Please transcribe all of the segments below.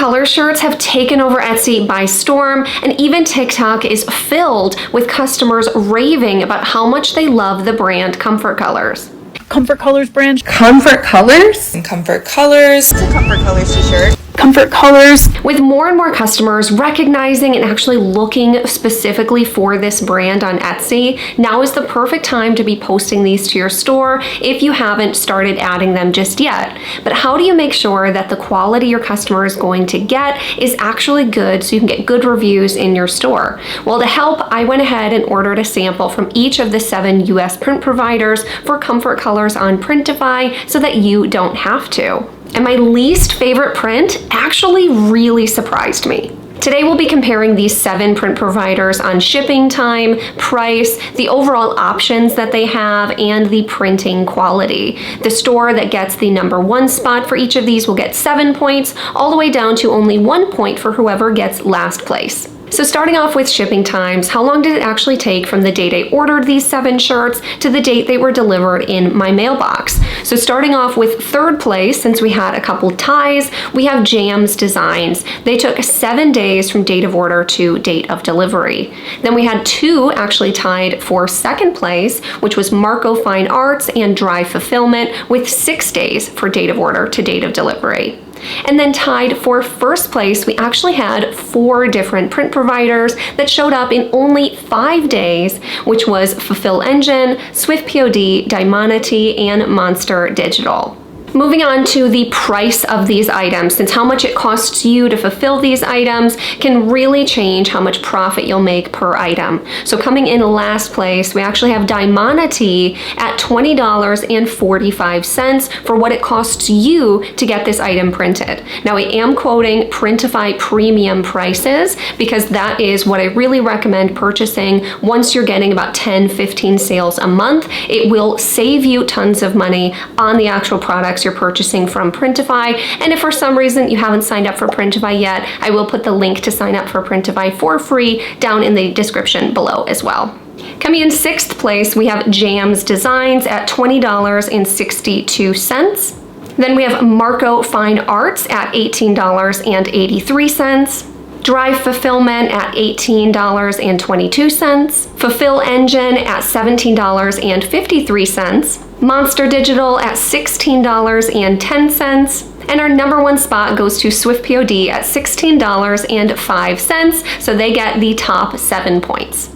Colors shirts have taken over Etsy by storm, and even TikTok is filled with customers raving about how much they love the brand Comfort Colors. Comfort Colors brand. Comfort Colors? Comfort Colors. It's a Comfort Colors t-shirt. Comfort Colors. With more and more customers recognizing and actually looking specifically for this brand on Etsy, now is the perfect time to be posting these to your store if you haven't started adding them just yet. But how do you make sure that the quality your customer is going to get is actually good so you can get good reviews in your store? Well, to help, I went ahead and ordered a sample from each of the 7 US print providers for Comfort Colors on Printify so that you don't have to. And my least favorite print actually really surprised me. Today we'll be comparing these 7 print providers on shipping time, price, the overall options that they have, and the printing quality. The store that gets the #1 spot for each of these will get 7 points, all the way down to only 1 point for whoever gets last place. So starting off with shipping times, how long did it actually take from the date I ordered these 7 shirts to the date they were delivered in my mailbox? So starting off with 3rd place, since we had a couple ties, we have 𝗗𝗜𝗦𝗖𝗢𝗗𝗘 Designs. They took 7 days from date of order to date of delivery. Then we had 2 actually tied for 2nd place, which was Marco Fine Arts and Dry Fulfillment, with 6 days for date of order to date of delivery. And then tied for 1st place, we actually had 4 different print providers that showed up in only 5 days, which was Fulfill Engine, SwiftPOD, 𝗗𝗦𝗧, and Monster Digital. Moving on to the price of these items, since how much it costs you to fulfill these items can really change how much profit you'll make per item. So coming in last place, we actually have 𝗗𝗦𝗧 at $20.45 for what it costs you to get this item printed. Now I am quoting Printify premium prices because that is what I really recommend purchasing once you're getting about 10-15 sales a month. It will save you tons of money on the actual products you're purchasing from Printify. And if for some reason you haven't signed up for Printify yet, I will put the link to sign up for Printify for free down in the description below as well. Coming in 6th place, we have 𝗗𝗜𝗦𝗖𝗢𝗗𝗘 Designs at $20.62. Then we have Marco Fine Arts at $18.83. Dry Fulfillment at $18.22. Fulfill Engine at $17.53. Monster Digital at $16.10. And our #1 spot goes to SwiftPOD at $16.05, so they get the top 7 points.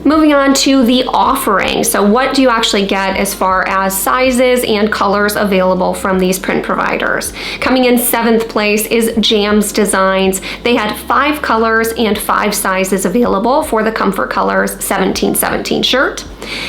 Moving on to the offering. So what do you actually get as far as sizes and colors available from these print providers? Coming in 7th place is 𝗗𝗜𝗦𝗖𝗢𝗗𝗃 Designs. They had 5 colors and 5 sizes available for the Comfort Colors 1717 shirt.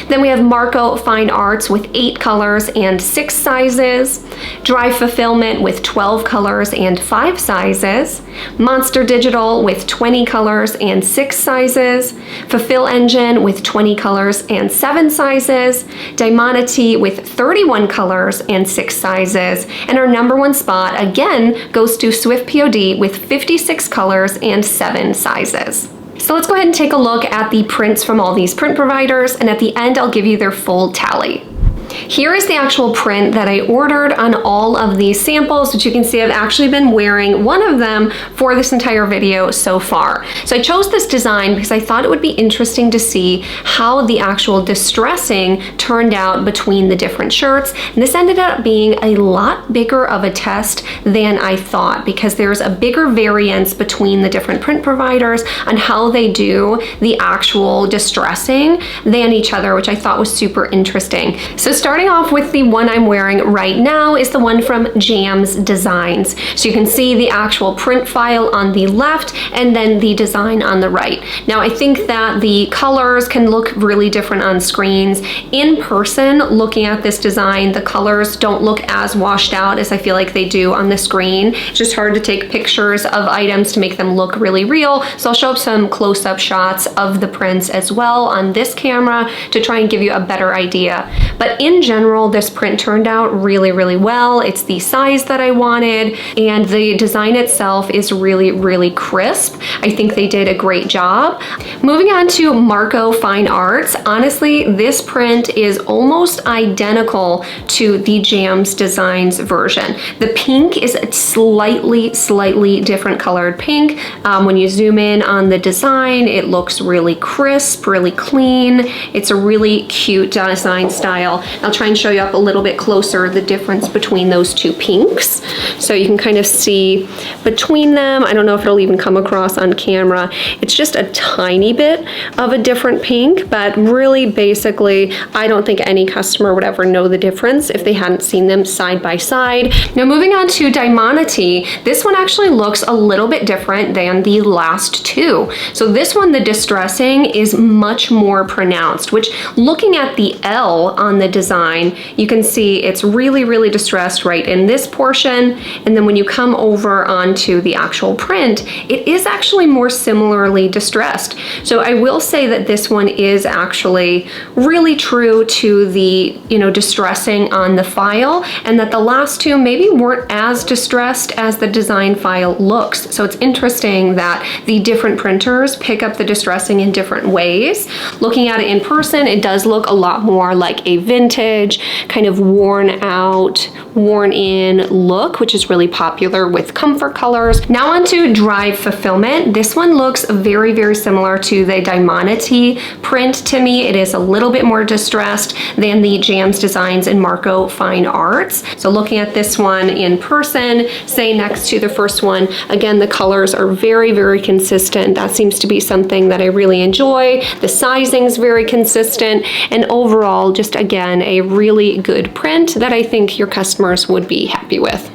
Then we have Marco Fine Arts with 8 colors and 6 sizes. Dry Fulfillment with 12 colors and 5 sizes. Monster Digital with 20 colors and 6 sizes. Fulfill Engine with 20 colors and 7 sizes. 𝗗𝗦𝗧 with 31 colors and 6 sizes. And our #1 spot again goes to SwiftPOD with 56 colors and 7 sizes. So let's go ahead and take a look at the prints from all these print providers, and at the end I'll give you their full tally. Here is the actual print that I ordered on all of these samples, which you can see I've actually been wearing one of them for this entire video so far. So I chose this design because I thought it would be interesting to see how the actual distressing turned out between the different shirts. And this ended up being a lot bigger of a test than I thought, because there's a bigger variance between the different print providers on how they do the actual distressing than each other, which I thought was super interesting. So starting off with the one I'm wearing right now is the one from 𝗗𝗜𝗦𝗖𝗢𝗗𝗃 Designs. So you can see the actual print file on the left and then the design on the right. Now I think that the colors can look really different on screens. In person, looking at this design, the colors don't look as washed out as I feel like they do on the screen. It's just hard to take pictures of items to make them look really real. So I'll show up some close-up shots of the prints as well on this camera to try and give you a better idea. But in general, this print turned out really, really well. It's the size that I wanted, and the design itself is really, really crisp. I think they did a great job. Moving on to Marco Fine Arts. Honestly, this print is almost identical to the Jams Designs version. The pink is a slightly different colored pink. When you zoom in on the design, it looks really crisp, really clean. It's a really cute design style. I'll try and show you up a little bit closer the difference between those two pinks. So you can kind of see between them. I don't know if it'll even come across on camera. It's just a tiny bit of a different pink, but really basically, I don't think any customer would ever know the difference if they hadn't seen them side by side. Now moving on to 𝗗𝗦𝗖𝗙𝗗𝗃, this one actually looks a little bit different than the last two. So this one, the distressing is much more pronounced, which looking at the L on the design, you can see it's really, really distressed right in this portion. And then when you come over onto the actual print, it is actually more similarly distressed. So I will say that this one is actually really true to the, distressing on the file, and that the last two maybe weren't as distressed as the design file looks. So it's interesting that the different printers pick up the distressing in different ways. Looking at it in person, it does look a lot more like a vintage, kind of worn out, worn in look, which is really popular with Comfort Colors. Now onto Drive Fulfillment. This one looks very, very similar to the 𝗗𝗦𝗖𝗙𝗃 print to me. It is a little bit more distressed than the Jams Designs and Marco Fine Arts. So looking at this one in person, say next to the first one, again, the colors are very, very consistent. That seems to be something that I really enjoy. The sizing's very consistent, and overall, just again, a really good print that I think your customers would be happy with.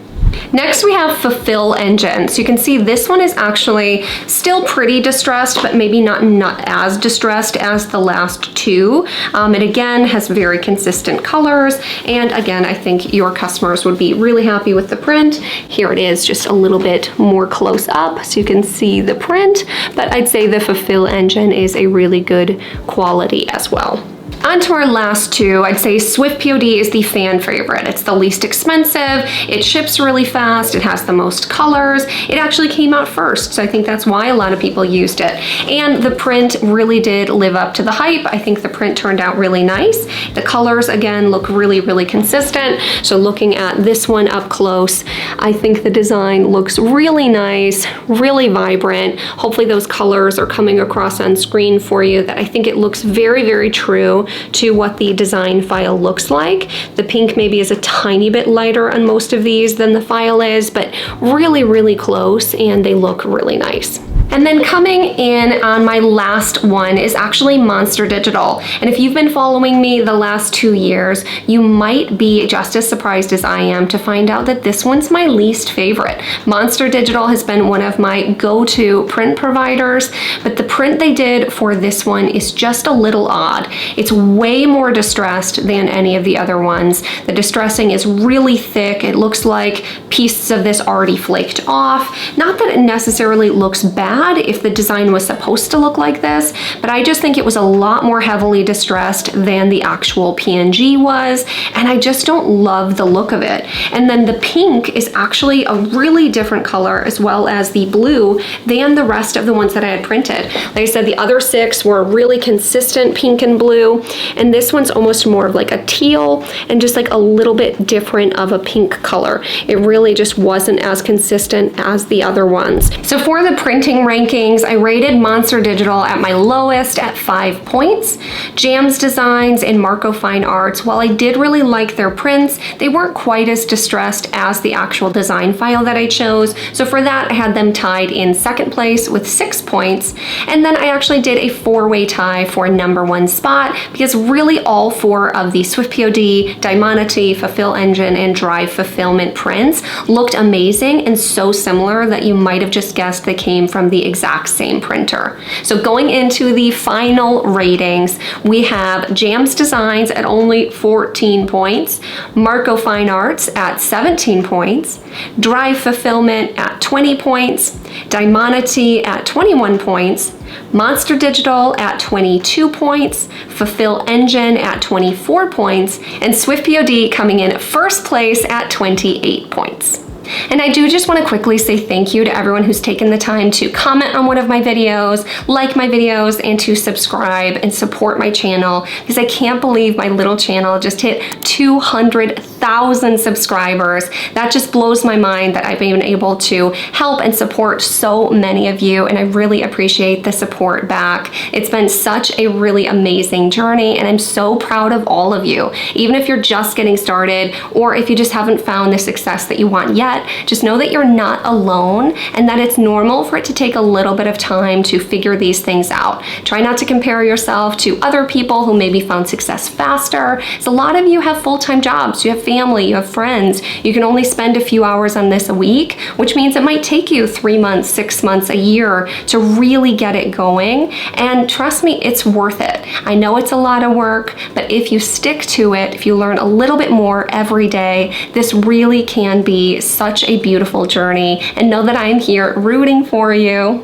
Next we have Fulfill Engine. So you can see this one is actually still pretty distressed, but maybe not as distressed as the last two. It again has very consistent colors, and again, I think your customers would be really happy with the print. Here it is, just a little bit more close up so you can see the print, but I'd say the Fulfill Engine is a really good quality as well. On to our last two, I'd say Swift POD is the fan favorite. It's the least expensive, it ships really fast, it has the most colors. It actually came out first, so I think that's why a lot of people used it. And the print really did live up to the hype. I think the print turned out really nice. The colors, again, look really, really consistent. So looking at this one up close, I think the design looks really nice, really vibrant. Hopefully those colors are coming across on screen for you, that I think it looks very, very true to what the design file looks like. The pink maybe is a tiny bit lighter on most of these than the file is, but really, really close, and they look really nice. And then coming in on my last one is actually Monster Digital. And if you've been following me the last 2 years, you might be just as surprised as I am to find out that this one's my least favorite. Monster Digital has been one of my go-to print providers, but the print they did for this one is just a little odd. It's way more distressed than any of the other ones. The distressing is really thick. It looks like pieces of this already flaked off. Not that it necessarily looks bad if the design was supposed to look like this, but I just think it was a lot more heavily distressed than the actual PNG was, and I just don't love the look of it. And then the pink is actually a really different color, as well as the blue, than the rest of the ones that I had printed. Like I said, the other 6 were really consistent pink and blue, and this one's almost more of like a teal and just like a little bit different of a pink color. It really just wasn't as consistent as the other ones. So for the printing rankings, I rated Monster Digital at my lowest at 5 points. Jams Designs and Marco Fine Arts, while I did really like their prints, they weren't quite as distressed as the actual design file that I chose. So for that, I had them tied in second place with 6 points. And then I actually did a 4-way tie for #1 spot, because really all 4 of the Swift POD, 𝗗𝗦𝗖𝗃, Fulfill Engine, and Drive Fulfillment prints looked amazing and so similar that you might have just guessed they came from the exact same printer. So going into the final ratings, we have Jams Designs at only 14 points, Marco Fine Arts at 17 points, Drive Fulfillment at 20 points, 𝗗𝗦𝗧 at 21 points, Monster Digital at 22 points, Fulfill Engine at 24 points, and SwiftPOD coming in first place at 28 points. And I do just want to quickly say thank you to everyone who's taken the time to comment on one of my videos, like my videos, and to subscribe and support my channel, because I can't believe my little channel just hit 200,000 subscribers. That just blows my mind that I've been able to help and support so many of you, and I really appreciate the support back. It's been such a really amazing journey, and I'm so proud of all of you. Even if you're just getting started, or if you just haven't found the success that you want yet, just know that you're not alone, and that it's normal for it to take a little bit of time to figure these things out. Try not to compare yourself to other people who maybe found success faster. So a lot of you have full-time jobs, you have family, you have friends. You can only spend a few hours on this a week, which means it might take you 3 months, 6 months, a year to really get it going. And trust me, it's worth it. I know it's a lot of work, but if you stick to it, if you learn a little bit more every day, this really can be such a beautiful journey, and know that I'm here rooting for you.